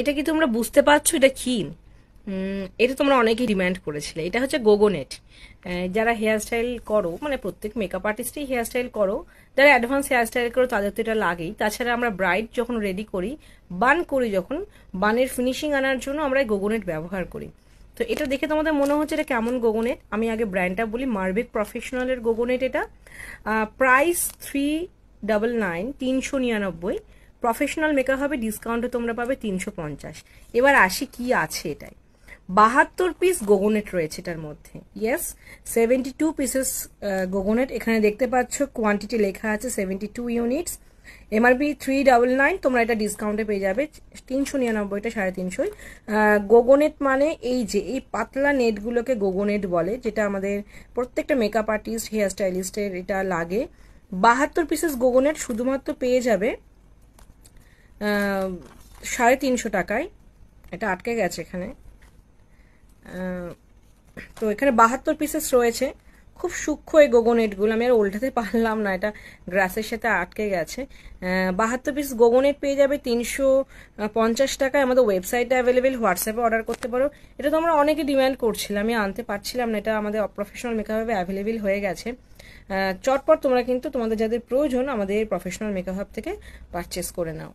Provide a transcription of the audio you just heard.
এটা কি তোমরা বুঝতে পারছো এটা কি? এটা তোমরা অনেকেই ডিমান্ড করেছিলে। এটা হচ্ছে গোগোনেট। যারা হেয়ার স্টাইল করো, মানে প্রত্যেক মেকআপ আর্টিস্টই হেয়ার স্টাইল করো, যারা অ্যাডভান্স হেয়ার স্টাইল করো তাদের তো এটা লাগেই। তাছাড়া আমরা ব্রাইড যখন রেডি করি, বান করি, যখন বানের ফিনিশিং আনার জন্য আমরা এই গোগোনেট ব্যবহার করি। তো এটা দেখে তোমাদের মনে হচ্ছে এটা কেমন গোগোনেট? আমি আগে ব্র্যান্ডটা বলি, মার্বেক প্রফেশনালের গোগোনেট এটা। প্রাইস 399, 399। প্রফেশনাল মেকআপ হবে, ডিসকাউন্টে তোমরা পাবে 350। এবার আসি কি আছে এটাই। 72 পিস গোগোনেট রয়েছে এটার মধ্যে। ইয়েস, 72 পিসেস গোগোনেট। এখানে দেখতে পাচ্ছ কোয়ান্টিটি লেখা আছে 72 ইউনিটস। এমআরপি 399, তোমরা এটা ডিসকাউন্টে পেয়ে যাবে 399টা, 350। গোগোনেট মানে এই যে এই পাতলা নেটগুলোকে গোগোনেট বলে, যেটা আমাদের প্রত্যেকটা মেকআপ আর্টিস্ট, হেয়ার স্টাইলিস্টের এটা লাগে। 72 পিসেস গোগোনেট শুধুমাত্র পেয়ে যাবে 350 টাকায়। এটা আটকে গেছে এখানে। তো এখানে 72 পিসেস রয়েছে। খুব সূক্ষ্ম এই গোগোনেটগুলো, আমি আর উল্টাতে পারলাম না, এটা গ্রাসের সাথে আটকে গেছে। 72 পিস গোগোনেট পেয়ে যাবে 350 টাকায়। আমাদের ওয়েবসাইটে অ্যাভেলেবেল, হোয়াটসঅ্যাপে অর্ডার করতে পারো। এটা তো আমরা অনেকে ডিমান্ড করছিলাম, আমি আনতে পারছিলাম না, এটা আমাদের প্রফেশনাল মেকআপে অ্যাভেলেবেল হয়ে গেছে। চটপট তোমরা কিন্তু তোমাদের যাদের প্রয়োজন আমাদের প্রফেশনাল মেকআপ থেকে পারচেস করে নাও।